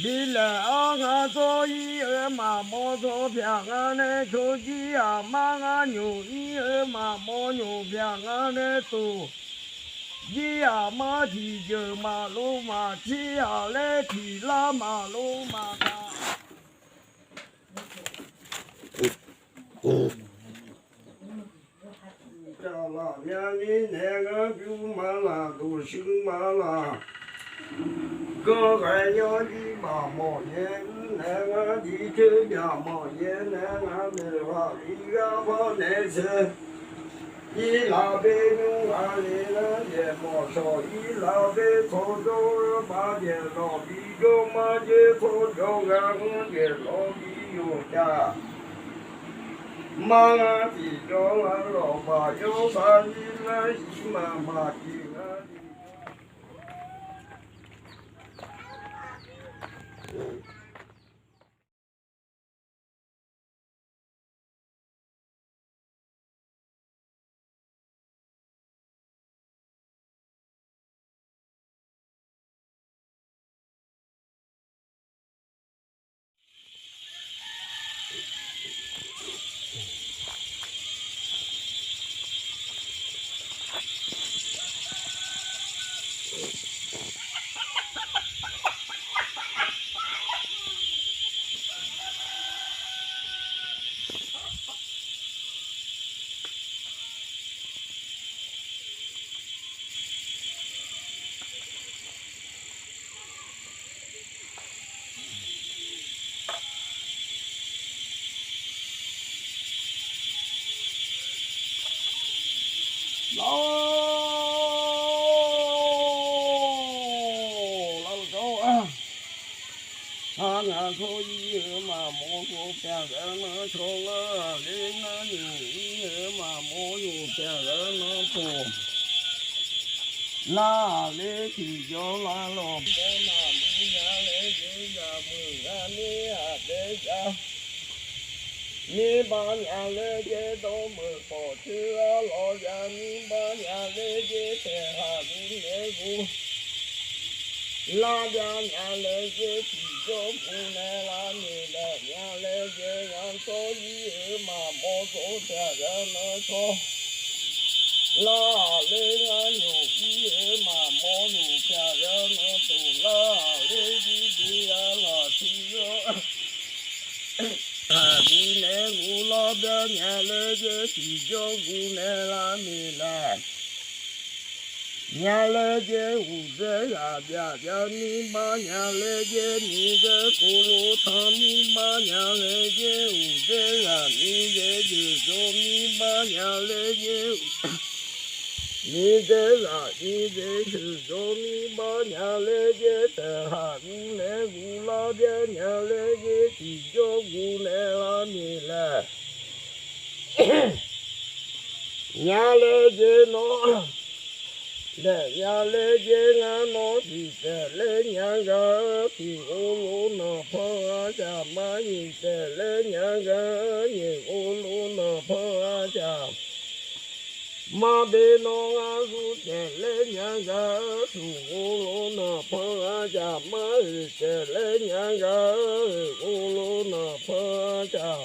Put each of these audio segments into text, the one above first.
đi là ngã số y ở mà mô số phiền ngã nê số chi à mà ngã nhủ y ở mà mô nhủ phiền ngã nê tu y à mà chỉ giờ mà lô mà chi à lê thì la mà lô mà ta chào là nhà đi nè ngã phiêu mà là tu sinh mà là có cái nhớ đi bà mò nhé nè ngã đi chơi nhà mò nhé nè ngã mẹ hoa đi ra hoa nè xe y là bê nhung à lê nè nhẹ mò sò y là bê thô đô ba nhẹ lò đi đô mà nhẹ thô đô ngang nhẹ lò đi vô cha mà thì cho là lò bà vô ba đi là y mà chỉ ngã đi ngà thôi mà mô cô cha nó cho nó lên nó nhiều mà mô nhiều cha nó phù la lê thì cho la lò bố mà đi nhà lê đi nhà mười nhà đi à để cha ni ba nhà lê chế đô mười phò chưa lo nhà ni ba nhà lê chế thể hà ni lê vu la nhà lê chế chỉ cho phụ nè la ni là nhà lê chế ngàn số gì mà mô số cha nó cho la lê ngàn nhủ ý mà mô nhủ cha nó tụ la lê đi là thì gu nè gu la bia nhà lê chế chỉ cho gu nè la mi la nhà lê chế gu chế là bia bia mi ba nhà lê chế mi chế cu lu tham mi ba nhà lê chế gu chế là mi chế chữ cho mi ba nhà lê chế mi chế là mi chế chữ cho mi ba nhà lê chế tờ hà gu nè gu la bia nhà lê chế chỉ cho gu nè la mi la nhà lê chế nó để nhà lê chế nó thì để lê nhà gà thì ô lô nó phá chả má nhìn để lê nhà gà nhìn ô lô nó phá chả mà bê nó ngã ru để lê nhà gà thì ô lô nó phá chả má để lê nhà gà ô lô nó phá chả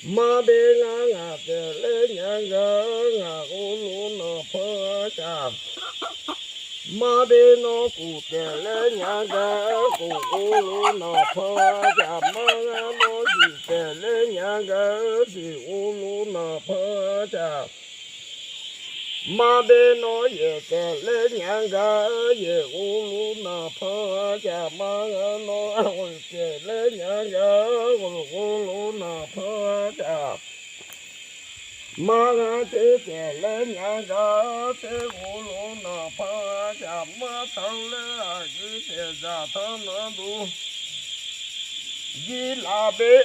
ma bê ngã để lê nhà gà ngã ô lô nó phá chả ma bê nó cụ để lê nhà gà cụ ô lô nó phá chả ma ngã nó gì để lê nhà gà thì ô lô nó phá chả ma bê nó về để lê nhà gà về ô lô nó phá chả ma ngã nó để lê nhà gà ô lô nó phá chả ma ngã thế để lê nhà gà thế ô lô nó phá chả ma thằng lê à chứ để ra thằng nó đủ gì là bê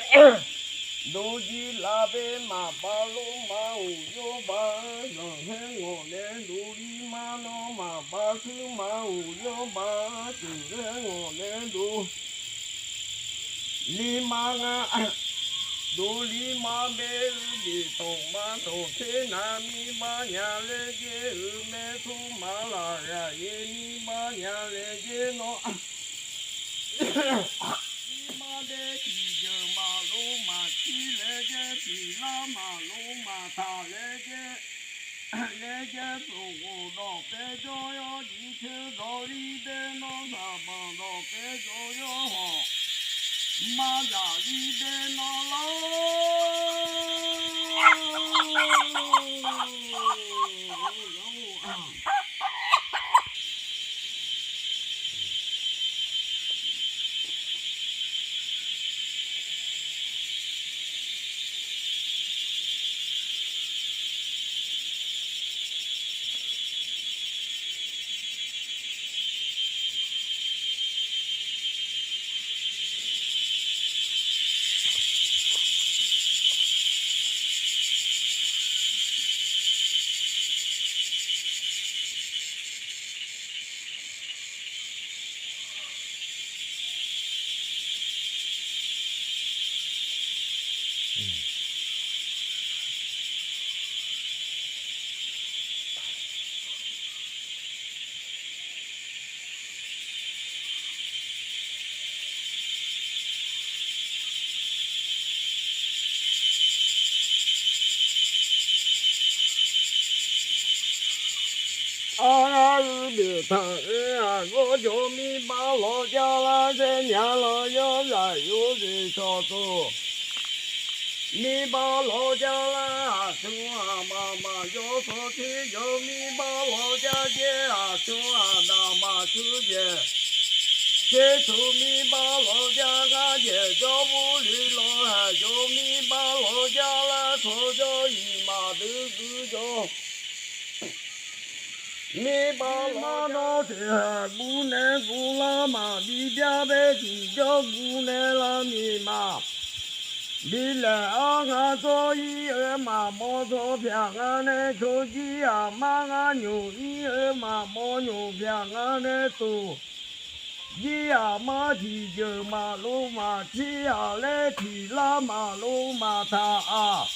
đôi gì là bên mà ba lô mà ủ vô ba rồi hết ngộ lên đôi đi mà nó mà ba cứ mà ủ vô ba từ hết ngộ lên đôi đi mà ngã đôi đi mà bê đi tổng mà tổ thế nam đi mà nhà lê chế mê thu mà là ra ye đi mà nhà lê chế nó 提拉马路马塔来接。来接中国到北朝阳，一起到里边那啥帮到北朝阳好，马家里边那老。日头啊，我叫你把老家那些年了要来有人操作，你把老家那兄啊妈妈要说起有你把老家的啊兄啊大妈出去，接触你把老家那些叫不离了，还有你把老家那错叫姨妈都知道。你把老家的姑娘姑娘嘛，你边边去叫姑娘了你嘛，你来俺做一二嘛，莫做偏俺的手机啊，嘛俺牛一二嘛，莫牛偏俺的多，一呀嘛提就马路嘛，七呀来提拉马路嘛他啊，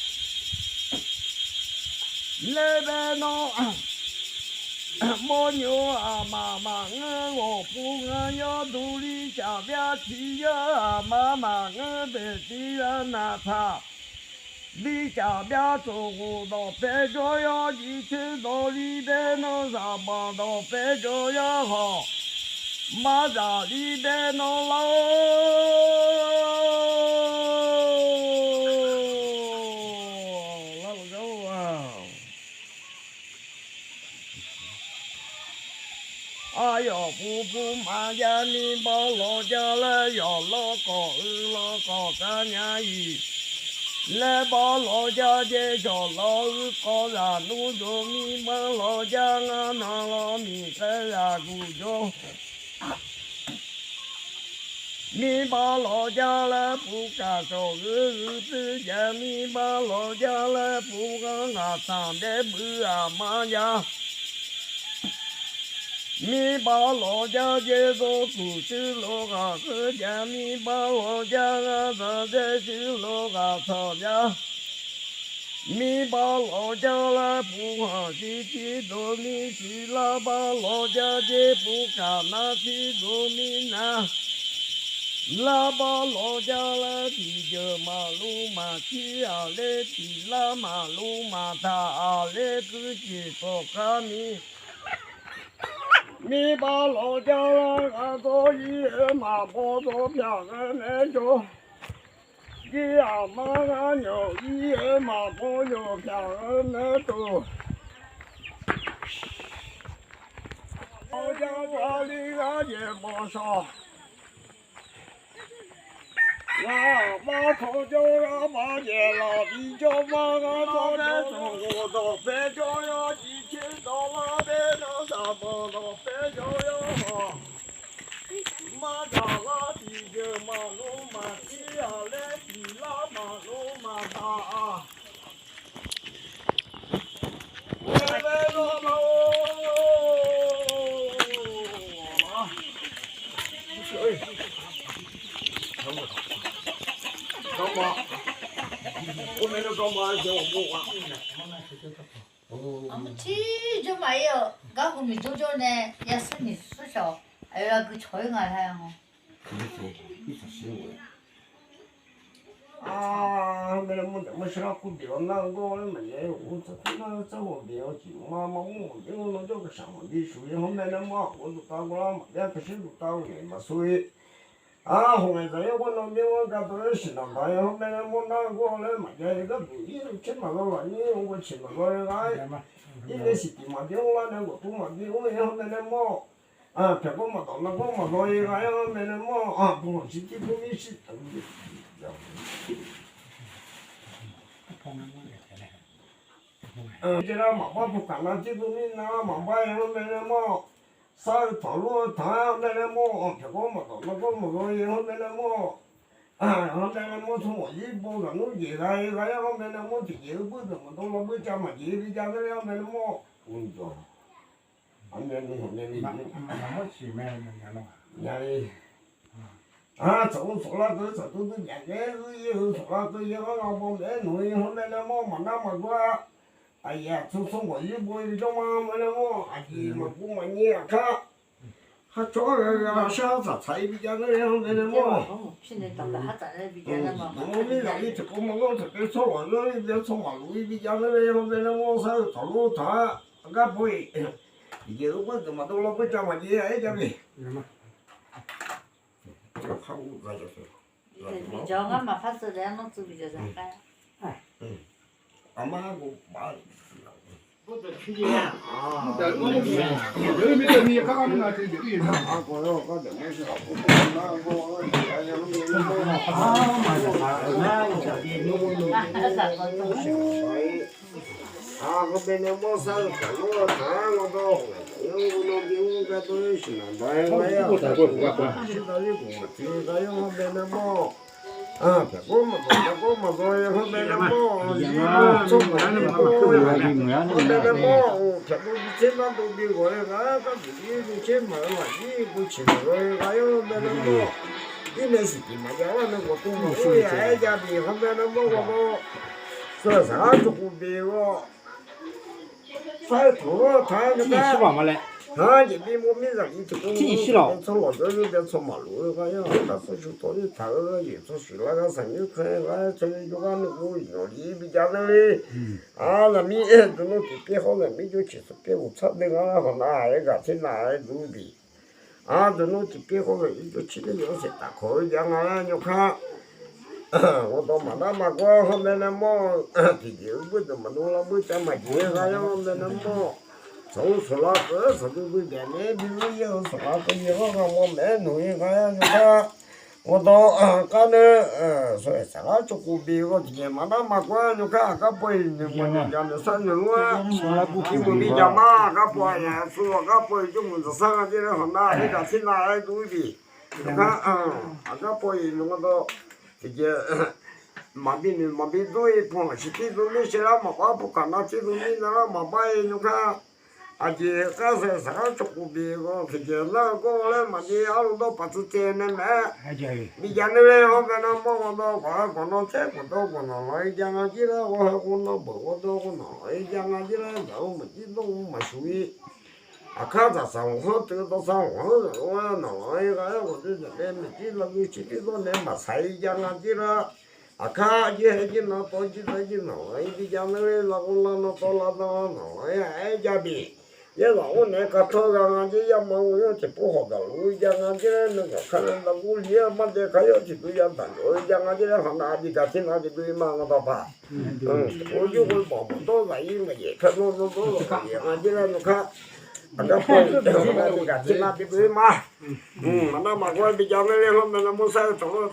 来边弄。莫牛啊妈妈，我不俺要独立家边去呀，妈妈我别地人那他，你家边走我到北朝阳，一去到里边弄啥帮到北朝阳好，马家里边弄老肉啊。哎呀，不满家你把老家来要老高老高三年一，来把老家介绍老高然弄着你们老家俺那老米在呀古着，你把老家来不干手日子间，你把老家来不干俺上的不俺妈家。你把老家接到出去老家时间，你把老家啊咱在去老家吵架，你把老家来不好去去做你去了，把老家接不干那去做你那，那把老家来提着马路马去啊来提拉马路马他啊来自己做干你。你把老家了俺做一马包做票俺来做，一呀马俺牛一马包有票俺来做，老家家里俺也不少，俺把头叫俺把爷老比较忙俺早在中国到北朝阳一天到那边那啥帮到北朝阳好。马家拉地就马路马地呀来地拉马路马大啊，来喽喽！哎，干嘛？干嘛？我没有干嘛，叫我不玩。좀 아예요. 가고 미도전에 야스니 수셔. 아유라 그 조용할 하양어. 그렇지. 있어 쉬운 거야. 啊，没人么么事了，不别那个我没有，我这我没有去，我因为我这个上的属于后面的嘛，我就打过了嘛，也不是就打过来嘛，所以啊，后面这些我那边我干都是那大后面的我那过来嘛，这个不一直去那个了，你我去那个哎，一个是地嘛，电话那个不嘛，电话后面的嘛。啊，别个嘛到那个嘛，所以个呀，没人嘛啊，不是地不没事，等于。这个嘛，我不干了，这个你那嘛，我也没人嘛，啥道路他没人嘛，别个嘛到那个嘛，所以没人嘛，啊，没人嘛从我一步个路接来一个呀，没人嘛直接不怎么到那个家嘛，接的家的呀，没人嘛，工作。안면이안면이 나머지 매는 나눠. 야이 아 저거 솔라도 저도 야게의 솔라도 얘가 보면 너희 혼내려 뭐 만나면 봐 아야 소송고 일보 일종만 뭐냐고 아기 먹고 많이 아까 하초가 샤사 차이비잖아요 혼내려 뭐 피는다가 하자는 비자는 뭐 몸이 나이 듣고 먹어 듣고 소원을 이제 소말로 비자는 혼내려 뭐 사요 저로 다 아까 보이 이게 어디 뭐 돌아 보자 말이 해 저기 하고 가졌어 비정아마 파스를 놓지 비자잖아 아마하고 말 그것도 튀기야. 여기 밑에 위에 가가는 거 같아. 여기. 하고요 가자 무시하고 나고 근데 뭐 살까 뭐 다양하고 영구는 미국가 도시나 다양해요 시달리고 뒤가요 하면은 뭐 배고만 뭐야 하면은 뭐 하면은 뭐 자꾸 미친만도 비고 해가 미리 제만 와지 붙이는 거예요 하면은 뭐 이내 시기만 자와는 것도 뭐야 애자비 하면은 뭐 서사 조금 비고 살 돌아 다니까 아니 비모미가 이쪽으로从这边从马路가요 가서 주도리 다가 예수 실라가 생육해가 저기 요가는 거 요리 비자들이 나미 애들은 비비하고 미주 치스게 우차대가 하나 애가 지나 누비 너는 비비하고 이거 치는 요새 딱 거의 양아야 요카我妈妈过后面那么，弟不怎么弄了，不怎么接他呀，后面那么，从出了个是都不变的，比如以后出了个以后我没弄一个呀，就说，我到干的所以啥就不比我今天妈妈过就看个不一定我讲的三十多，你不比较嘛，个不也说个不就么子三个这个很大，你讲现在都比，你看个不一定我都。이게 마비도에 보면 시티도에 싫어 마바 북한나 지도에 나라 마바에 누가 아직 가서 살 조금 비고 그게 나고래 마디 하루도 빠뜨째네 미jan을 하면은 뭐도 거는 채고도 거는 이장아지라고 하고 너 뭐도 거는 이장아지라 너무 지도 마수이 아카자 상호 뜨도 상호 너희가 어디 내 미지라고 치기도 내 마사이장아지라 아카지 해지나 또지다지 너희 비장을 라고라노 돌아도 너희 애자비 얘가 오늘 가터강아지 야망우요 제포호다 우이장아지라는 거 가는다 우리야만 내 가야지 두야다 우이장아지라 하나 아지 같은 아지 두이망하다 봐 오죽을 보면 또 가이는 게 가노노도 양아지라는 가 아까 보니까 같이 나비 그마 mana mà qua bây giờ nó lên hôm nay nó mua xe tổ